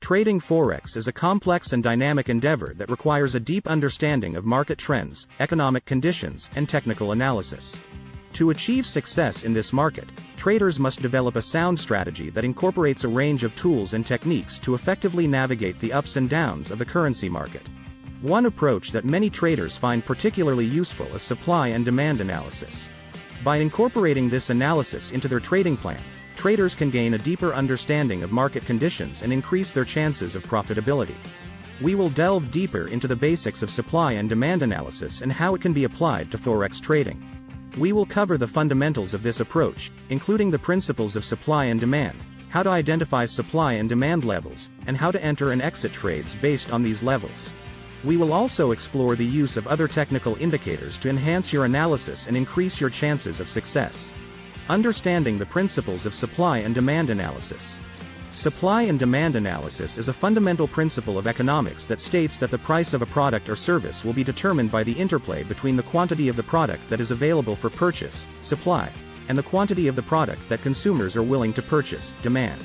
Trading Forex is a complex and dynamic endeavor that requires a deep understanding of market trends, economic conditions, and technical analysis. To achieve success in this market, traders must develop a sound strategy that incorporates a range of tools and techniques to effectively navigate the ups and downs of the currency market. One approach that many traders find particularly useful is supply and demand analysis. By incorporating this analysis into their trading plan, traders can gain a deeper understanding of market conditions and increase their chances of profitability. We will delve deeper into the basics of supply and demand analysis and how it can be applied to Forex trading. We will cover the fundamentals of this approach, including the principles of supply and demand, how to identify supply and demand levels, and how to enter and exit trades based on these levels. We will also explore the use of other technical indicators to enhance your analysis and increase your chances of success. Understanding the principles of supply and demand analysis. Supply and demand analysis is a fundamental principle of economics that states that the price of a product or service will be determined by the interplay between the quantity of the product that is available for purchase, supply, and the quantity of the product that consumers are willing to purchase, demand.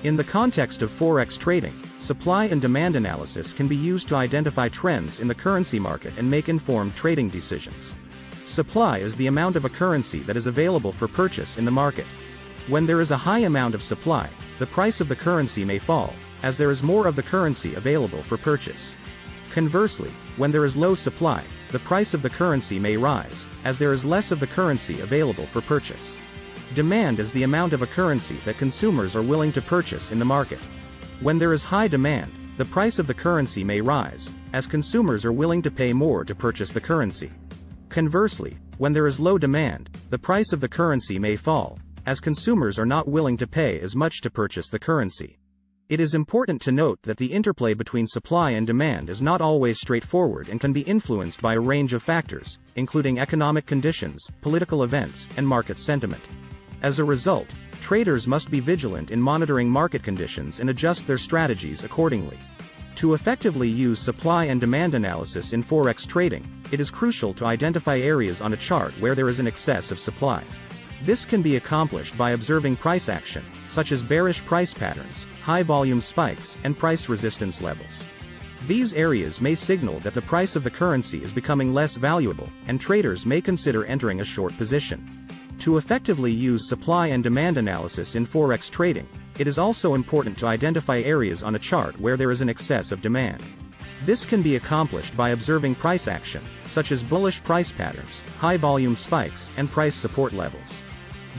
In the context of Forex trading, supply and demand analysis can be used to identify trends in the currency market and make informed trading decisions. Supply is the amount of a currency that is available for purchase in the market. When there is a high amount of supply, the price of the currency may fall, as there is more of the currency available for purchase. Conversely, when there is low supply, the price of the currency may rise, as there is less of the currency available for purchase. Demand is the amount of a currency that consumers are willing to purchase in the market. When there is high demand, the price of the currency may rise, as consumers are willing to pay more to purchase the currency. Conversely, when there is low demand, the price of the currency may fall, as consumers are not willing to pay as much to purchase the currency. It is important to note that the interplay between supply and demand is not always straightforward and can be influenced by a range of factors, including economic conditions, political events, and market sentiment. As a result, traders must be vigilant in monitoring market conditions and adjust their strategies accordingly. To effectively use supply and demand analysis in Forex trading, it is crucial to identify areas on a chart where there is an excess of supply. This can be accomplished by observing price action, such as bearish price patterns, high volume spikes, and price resistance levels. These areas may signal that the price of the currency is becoming less valuable, and traders may consider entering a short position. To effectively use supply and demand analysis in Forex trading, it is also important to identify areas on a chart where there is an excess of demand. This can be accomplished by observing price action, such as bullish price patterns, high volume spikes, and price support levels.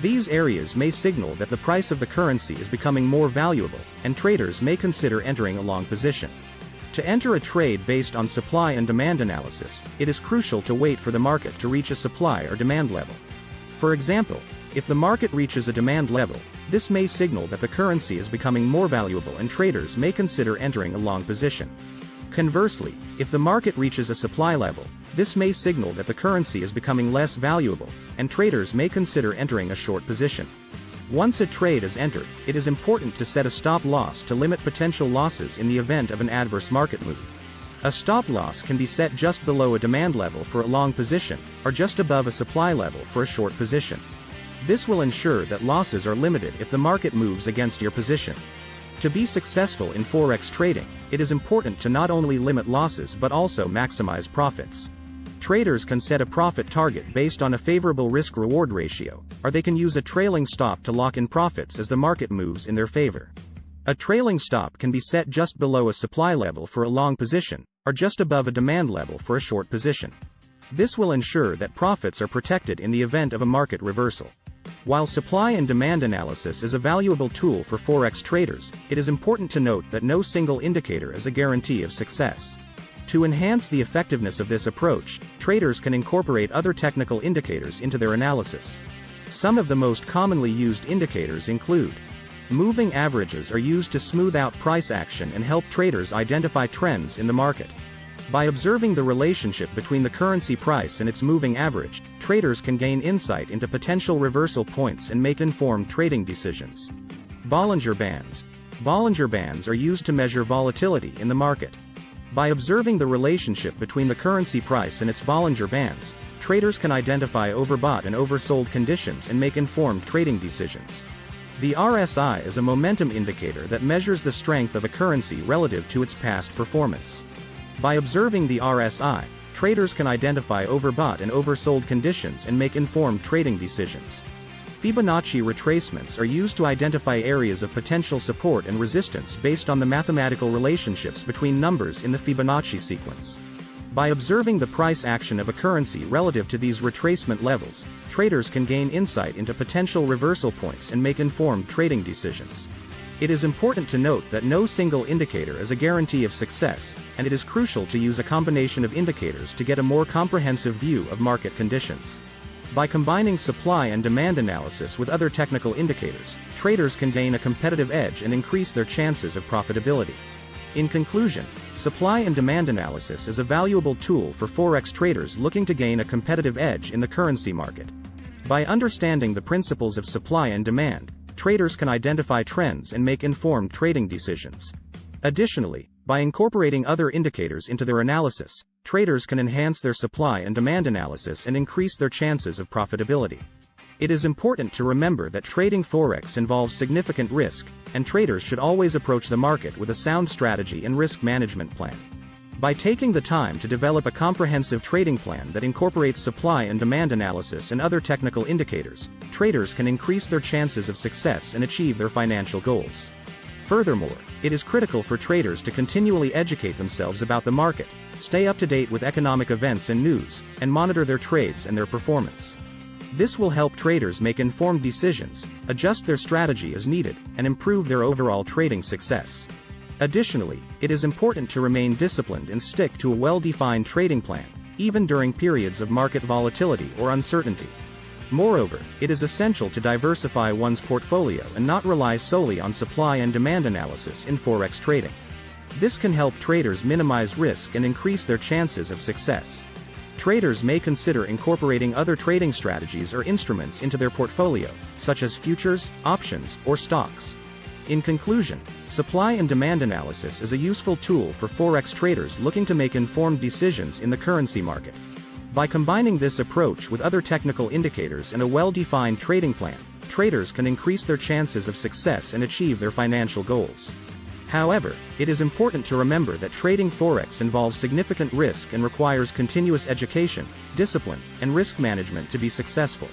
These areas may signal that the price of the currency is becoming more valuable, and traders may consider entering a long position. To enter a trade based on supply and demand analysis, it is crucial to wait for the market to reach a supply or demand level. For example, if the market reaches a demand level, this may signal that the currency is becoming more valuable and traders may consider entering a long position. Conversely, if the market reaches a supply level, this may signal that the currency is becoming less valuable, and traders may consider entering a short position. Once a trade is entered, it is important to set a stop loss to limit potential losses in the event of an adverse market move. A stop loss can be set just below a demand level for a long position, or just above a supply level for a short position. This will ensure that losses are limited if the market moves against your position. To be successful in Forex trading, it is important to not only limit losses but also maximize profits. Traders can set a profit target based on a favorable risk-reward ratio, or they can use a trailing stop to lock in profits as the market moves in their favor. A trailing stop can be set just below a supply level for a long position, or just above a demand level for a short position. This will ensure that profits are protected in the event of a market reversal. While supply and demand analysis is a valuable tool for Forex traders, it is important to note that no single indicator is a guarantee of success. To enhance the effectiveness of this approach, traders can incorporate other technical indicators into their analysis. Some of the most commonly used indicators include: moving averages are used to smooth out price action and help traders identify trends in the market. By observing the relationship between the currency price and its moving average, traders can gain insight into potential reversal points and make informed trading decisions. Bollinger Bands. Bollinger Bands are used to measure volatility in the market. By observing the relationship between the currency price and its Bollinger Bands, traders can identify overbought and oversold conditions and make informed trading decisions. The RSI is a momentum indicator that measures the strength of a currency relative to its past performance. By observing the RSI, traders can identify overbought and oversold conditions and make informed trading decisions. Fibonacci retracements are used to identify areas of potential support and resistance based on the mathematical relationships between numbers in the Fibonacci sequence. By observing the price action of a currency relative to these retracement levels, traders can gain insight into potential reversal points and make informed trading decisions. It is important to note that no single indicator is a guarantee of success, and it is crucial to use a combination of indicators to get a more comprehensive view of market conditions. By combining supply and demand analysis with other technical indicators, traders can gain a competitive edge and increase their chances of profitability. In conclusion, supply and demand analysis is a valuable tool for Forex traders looking to gain a competitive edge in the currency market. By understanding the principles of supply and demand, traders can identify trends and make informed trading decisions. Additionally, by incorporating other indicators into their analysis, traders can enhance their supply and demand analysis and increase their chances of profitability. It is important to remember that trading Forex involves significant risk, and traders should always approach the market with a sound strategy and risk management plan. By taking the time to develop a comprehensive trading plan that incorporates supply and demand analysis and other technical indicators, traders can increase their chances of success and achieve their financial goals. Furthermore, it is critical for traders to continually educate themselves about the market, stay up to date with economic events and news, and monitor their trades and their performance. This will help traders make informed decisions, adjust their strategy as needed, and improve their overall trading success. Additionally, it is important to remain disciplined and stick to a well-defined trading plan, even during periods of market volatility or uncertainty. Moreover, it is essential to diversify one's portfolio and not rely solely on supply and demand analysis in Forex trading. This can help traders minimize risk and increase their chances of success. Traders may consider incorporating other trading strategies or instruments into their portfolio, such as futures, options, or stocks. In conclusion, supply and demand analysis is a useful tool for Forex traders looking to make informed decisions in the currency market. By combining this approach with other technical indicators and a well-defined trading plan, traders can increase their chances of success and achieve their financial goals. However, it is important to remember that trading Forex involves significant risk and requires continuous education, discipline, and risk management to be successful.